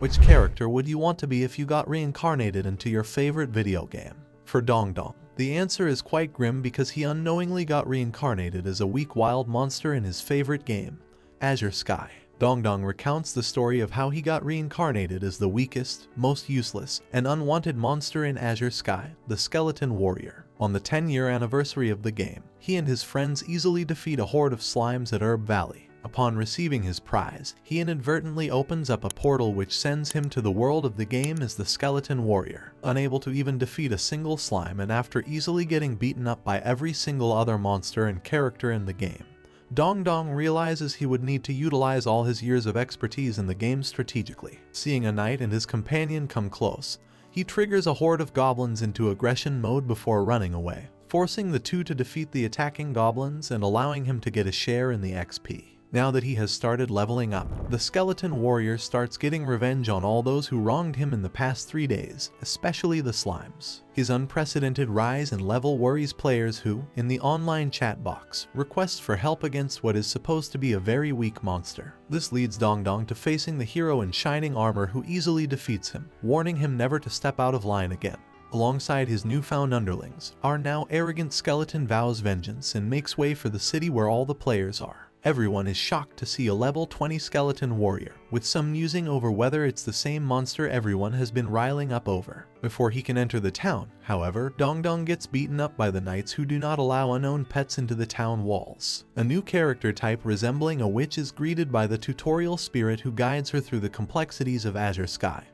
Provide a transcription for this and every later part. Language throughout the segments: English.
Which character would you want to be if you got reincarnated into your favorite video game? For Dongdong, the answer is quite grim because he unknowingly got reincarnated as a weak wild monster in his favorite game, Azure Sky. Dongdong recounts the story of how he got reincarnated as the weakest, most useless, and unwanted monster in Azure Sky, the Skeleton Warrior. On the 10-year anniversary of the game, he and his friends easily defeat a horde of slimes at Herb Valley. Upon receiving his prize, he inadvertently opens up a portal which sends him to the world of the game as the Skeleton Warrior, unable to even defeat a single slime and after easily getting beaten up by every single other monster and character in the game. Dongdong realizes he would need to utilize all his years of expertise in the game strategically. Seeing a knight and his companion come close, he triggers a horde of goblins into aggression mode before running away, forcing the two to defeat the attacking goblins and allowing him to get a share in the XP. Now that he has started leveling up, the Skeleton Warrior starts getting revenge on all those who wronged him in the past 3 days, especially the slimes. His unprecedented rise in level worries players who, in the online chat box, request for help against what is supposed to be a very weak monster. This leads Dongdong to facing the hero in shining armor who easily defeats him, warning him never to step out of line again. Alongside his newfound underlings, our now arrogant skeleton vows vengeance and makes way for the city where all the players are. Everyone is shocked to see a level 20 skeleton warrior, with some musing over whether it's the same monster everyone has been riling up over. Before he can enter the town, however, Dongdong gets beaten up by the knights who do not allow unknown pets into the town walls. A new character type resembling a witch is greeted by the tutorial spirit who guides her through the complexities of Azure Sky,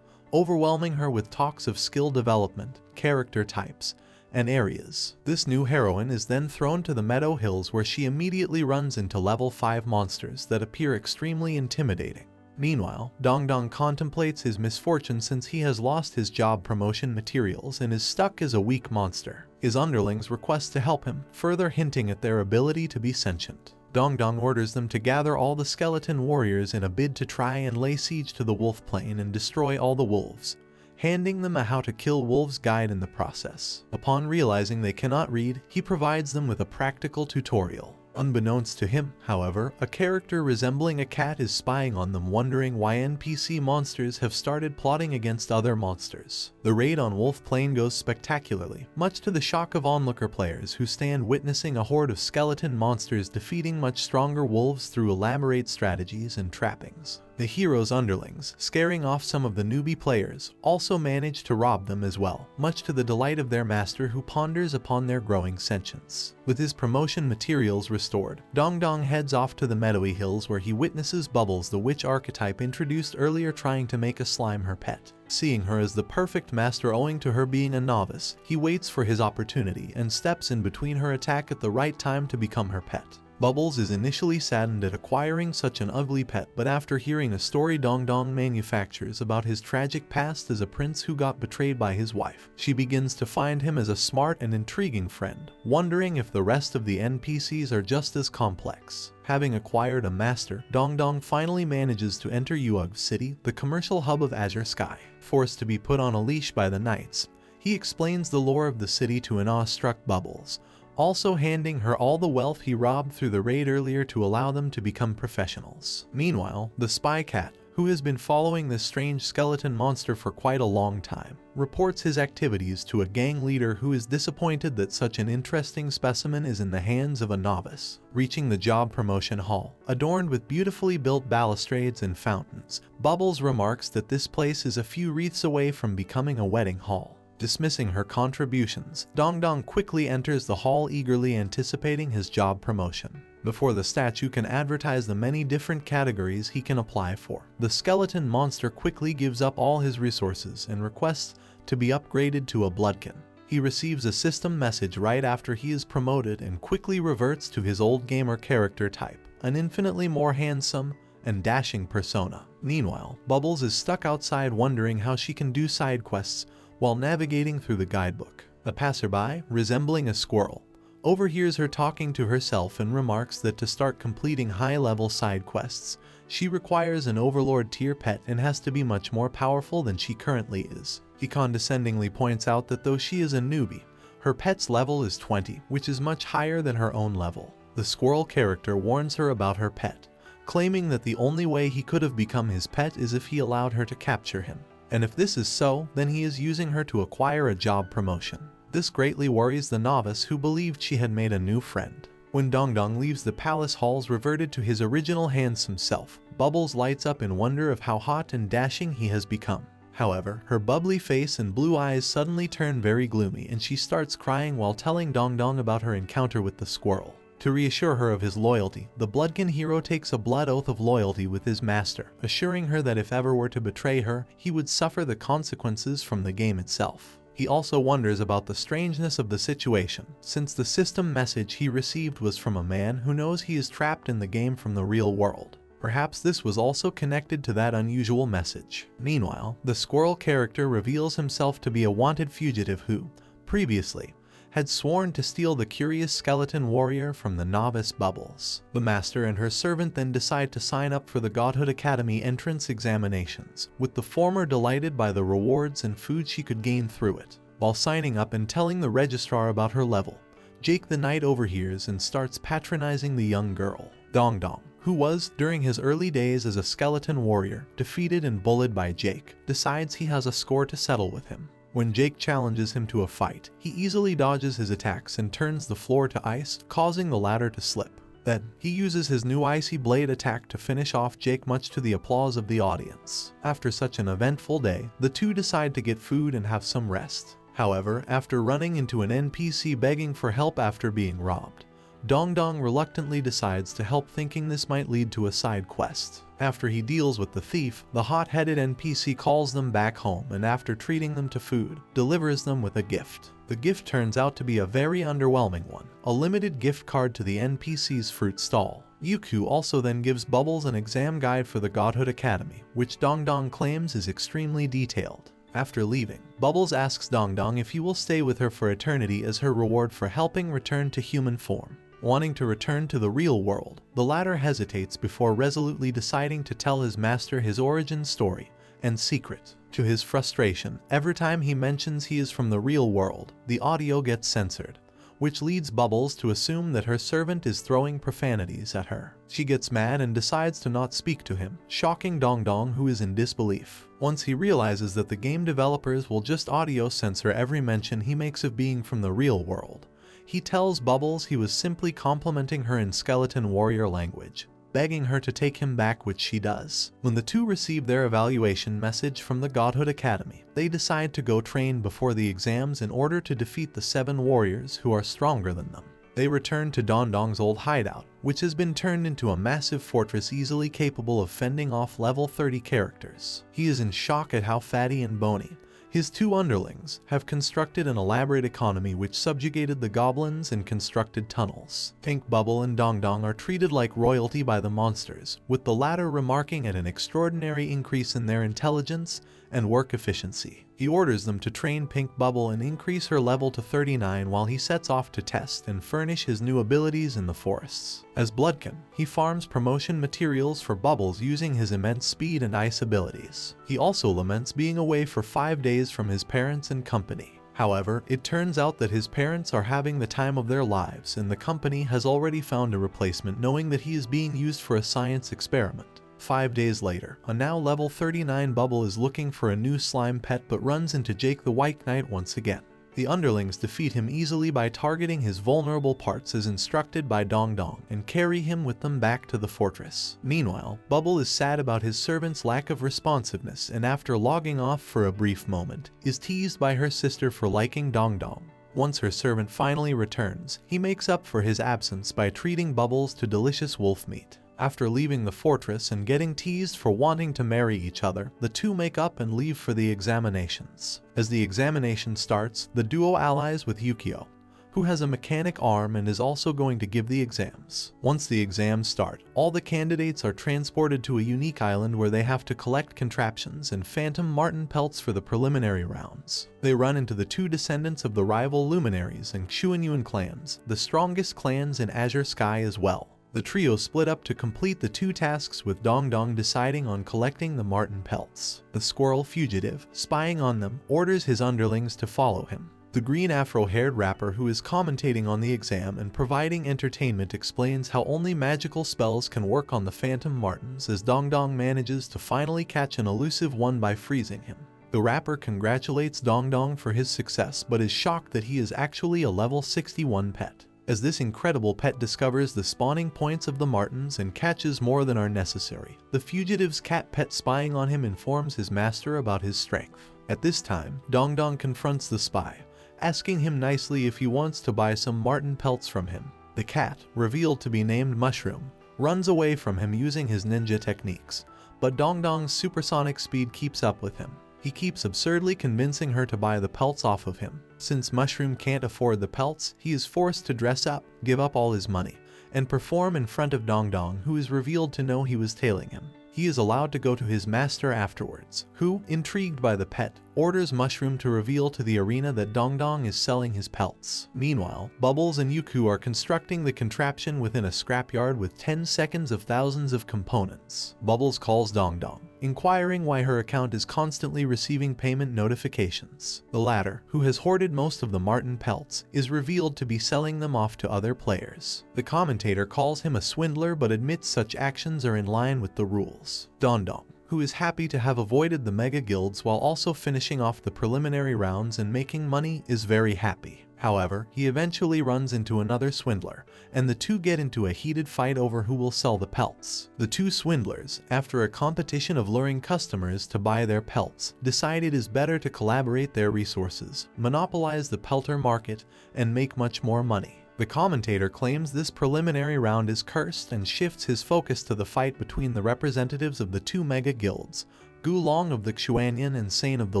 overwhelming her with talks of skill development, character types, and areas. This new heroine is then thrown to the Meadow Hills where she immediately runs into level 5 monsters that appear extremely intimidating. Meanwhile, Dongdong contemplates his misfortune since he has lost his job promotion materials and is stuck as a weak monster. His underlings request to help him, further hinting at their ability to be sentient. Dongdong orders them to gather all the skeleton warriors in a bid to try and lay siege to the wolf plain and destroy all the wolves, handing them a how to kill wolves guide in the process. Upon realizing they cannot read, he provides them with a practical tutorial. Unbeknownst to him, however, a character resembling a cat is spying on them, wondering why NPC monsters have started plotting against other monsters. The raid on Wolf Plain goes spectacularly, much to the shock of onlooker players who stand witnessing a horde of skeleton monsters defeating much stronger wolves through elaborate strategies and trappings. The hero's underlings, scaring off some of the newbie players, also manage to rob them as well, much to the delight of their master who ponders upon their growing sentience. With his promotion materials restored, Dongdong heads off to the Meadowy Hills where he witnesses Bubbles, the witch archetype introduced earlier, trying to make a slime her pet. Seeing her as the perfect master owing to her being a novice, he waits for his opportunity and steps in between her attack at the right time to become her pet. Bubbles is initially saddened at acquiring such an ugly pet, but after hearing a story Dongdong manufactures about his tragic past as a prince who got betrayed by his wife, she begins to find him as a smart and intriguing friend, wondering if the rest of the NPCs are just as complex. Having acquired a master, Dongdong finally manages to enter Yuug City, the commercial hub of Azure Sky. Forced to be put on a leash by the knights, he explains the lore of the city to an awestruck Bubbles, also handing her all the wealth he robbed through the raid earlier to allow them to become professionals. Meanwhile, the spy cat, who has been following this strange skeleton monster for quite a long time, reports his activities to a gang leader who is disappointed that such an interesting specimen is in the hands of a novice. Reaching the job promotion hall, adorned with beautifully built balustrades and fountains, Bubbles remarks that this place is a few wreaths away from becoming a wedding hall. Dismissing her contributions, Dongdong quickly enters the hall, eagerly anticipating his job promotion. Before the statue can advertise the many different categories he can apply for, the skeleton monster quickly gives up all his resources and requests to be upgraded to a bloodkin. He receives a system message right after he is promoted and quickly reverts to his old gamer character type, an infinitely more handsome and dashing persona. Meanwhile, Bubbles is stuck outside wondering how she can do side quests while navigating through the guidebook. A passerby, resembling a squirrel, overhears her talking to herself and remarks that to start completing high-level side quests, she requires an overlord tier pet and has to be much more powerful than she currently is. He condescendingly points out that though she is a newbie, her pet's level is 20, which is much higher than her own level. The squirrel character warns her about her pet, claiming that the only way he could have become his pet is if he allowed her to capture him. And if this is so, then he is using her to acquire a job promotion. This greatly worries the novice, who believed she had made a new friend. When Dongdong leaves the palace halls reverted to his original handsome self, Bubbles lights up in wonder of how hot and dashing he has become. However, her bubbly face and blue eyes suddenly turn very gloomy and she starts crying while telling Dongdong about her encounter with the squirrel. To reassure her of his loyalty, the Bloodkin hero takes a blood oath of loyalty with his master, assuring her that if ever were to betray her, he would suffer the consequences from the game itself. He also wonders about the strangeness of the situation, since the system message he received was from a man who knows he is trapped in the game from the real world. Perhaps this was also connected to that unusual message. Meanwhile, the squirrel character reveals himself to be a wanted fugitive who, previously, had sworn to steal the curious skeleton warrior from the novice Bubbles. The master and her servant then decide to sign up for the Godhood Academy entrance examinations, with the former delighted by the rewards and food she could gain through it. While signing up and telling the registrar about her level, Jake the Knight overhears and starts patronizing the young girl. Dongdong, who was, during his early days as a skeleton warrior, defeated and bullied by Jake, decides he has a score to settle with him. When Jake challenges him to a fight, he easily dodges his attacks and turns the floor to ice, causing the latter to slip. Then, he uses his new Icy Blade attack to finish off Jake, much to the applause of the audience. After such an eventful day, the two decide to get food and have some rest. However, after running into an NPC begging for help after being robbed, Dongdong reluctantly decides to help, thinking this might lead to a side quest. After he deals with the thief, the hot-headed NPC calls them back home and after treating them to food, delivers them with a gift. The gift turns out to be a very underwhelming one, a limited gift card to the NPC's fruit stall. Yuku also then gives Bubbles an exam guide for the Godhood Academy, which Dongdong claims is extremely detailed. After leaving, Bubbles asks Dongdong if he will stay with her for eternity as her reward for helping return to human form. Wanting to return to the real world, the latter hesitates before resolutely deciding to tell his master his origin story and secret. To his frustration, every time he mentions he is from the real world, the audio gets censored, which leads Bubbles to assume that her servant is throwing profanities at her. She gets mad and decides to not speak to him, shocking Dongdong, who is in disbelief. Once he realizes that the game developers will just audio censor every mention he makes of being from the real world, he tells Bubbles he was simply complimenting her in skeleton warrior language, begging her to take him back, which she does. When the two receive their evaluation message from the Godhood Academy, they decide to go train before the exams in order to defeat the 7 warriors who are stronger than them. They return to Dongdong's old hideout, which has been turned into a massive fortress easily capable of fending off level 30 characters. He is in shock at how fatty and bony his 2 underlings have constructed an elaborate economy which subjugated the goblins and constructed tunnels. Pink Bubble and Dongdong are treated like royalty by the monsters, with the latter remarking at an extraordinary increase in their intelligence and work efficiency. He orders them to train Pink Bubble and increase her level to 39 while he sets off to test and furnish his new abilities in the forests. As Bloodkin, he farms promotion materials for Bubbles using his immense speed and ice abilities. He also laments being away for 5 days from his parents and company. However, it turns out that his parents are having the time of their lives and the company has already found a replacement, knowing that he is being used for a science experiment. 5 days later, a now level 39 Bubble is looking for a new slime pet but runs into Jake the White Knight once again. The underlings defeat him easily by targeting his vulnerable parts as instructed by Dongdong and carry him with them back to the fortress. Meanwhile, Bubble is sad about his servant's lack of responsiveness and after logging off for a brief moment, is teased by her sister for liking Dongdong. Once her servant finally returns, he makes up for his absence by treating Bubbles to delicious wolf meat. After leaving the fortress and getting teased for wanting to marry each other, the two make up and leave for the examinations. As the examination starts, the duo allies with Yukio, who has a mechanic arm and is also going to give the exams. Once the exams start, all the candidates are transported to a unique island where they have to collect contraptions and phantom marten pelts for the preliminary rounds. They run into the 2 descendants of the rival luminaries and Xuanyuan clans, the strongest clans in Azure Sky as well. The trio split up to complete the 2 tasks, with Dongdong deciding on collecting the marten pelts. The squirrel fugitive, spying on them, orders his underlings to follow him. The green afro-haired rapper who is commentating on the exam and providing entertainment explains how only magical spells can work on the Phantom Martins as Dong Dong manages to finally catch an elusive one by freezing him. The rapper congratulates Dong Dong for his success but is shocked that he is actually a level 61 pet, as this incredible pet discovers the spawning points of the Martins and catches more than are necessary. The fugitive's cat pet spying on him informs his master about his strength. At this time, Dong Dong confronts the spy, asking him nicely if he wants to buy some Martin pelts from him. The cat, revealed to be named Mushroom, runs away from him using his ninja techniques, but Dong Dong's supersonic speed keeps up with him. He keeps absurdly convincing her to buy the pelts off of him. Since Mushroom can't afford the pelts, he is forced to dress up, give up all his money, and perform in front of Dong Dong, who is revealed to know he was tailing him. He is allowed to go to his master afterwards, who, intrigued by the pet, orders Mushroom to reveal to the arena that Dong Dong is selling his pelts. Meanwhile, Bubbles and Yuku are constructing the contraption within a scrapyard with 10 seconds of thousands of components. Bubbles calls Dong Dong, inquiring why her account is constantly receiving payment notifications. The latter, who has hoarded most of the Martin pelts, is revealed to be selling them off to other players. The commentator calls him a swindler but admits such actions are in line with the rules. Dong Dong, who is happy to have avoided the mega guilds while also finishing off the preliminary rounds and making money, is very happy. However, he eventually runs into another swindler, and the two get into a heated fight over who will sell the pelts. The two swindlers, after a competition of luring customers to buy their pelts, decide it is better to collaborate their resources, monopolize the pelter market, and make much more money. The commentator claims this preliminary round is cursed and shifts his focus to the fight between the representatives of the two mega guilds, Gu Long of the Xuanyan and Sane of the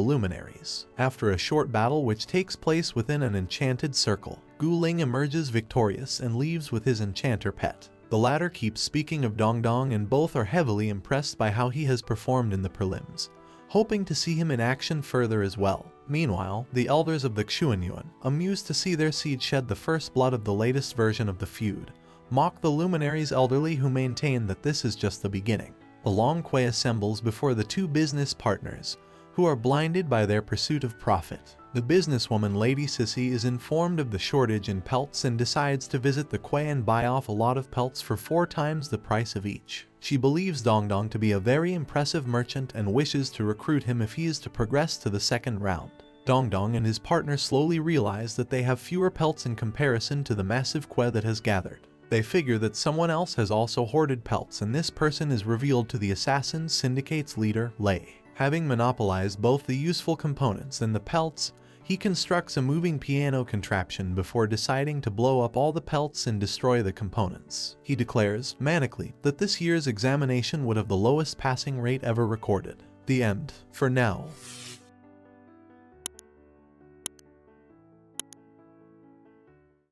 Luminaries. After a short battle which takes place within an enchanted circle, Gu Ling emerges victorious and leaves with his enchanter pet. The latter keeps speaking of Dong Dong and both are heavily impressed by how he has performed in the prelims, hoping to see him in action further as well. Meanwhile, the elders of the Xuanyuan, amused to see their seed shed the first blood of the latest version of the feud, mock the Luminaries' elderly who maintain that this is just the beginning. A long quay assembles before the two business partners, who are blinded by their pursuit of profit. The businesswoman Lady Sissy is informed of the shortage in pelts and decides to visit the quay and buy off a lot of pelts for 4 times the price of each. She believes Dong Dong to be a very impressive merchant and wishes to recruit him if he is to progress to the second round. Dong Dong and his partner slowly realize that they have fewer pelts in comparison to the massive quay that has gathered. They figure that someone else has also hoarded pelts, and this person is revealed to the Assassin Syndicate's leader, Lei. Having monopolized both the useful components and the pelts, he constructs a moving piano contraption before deciding to blow up all the pelts and destroy the components. He declares, manically, that this year's examination would have the lowest passing rate ever recorded. The end. For now.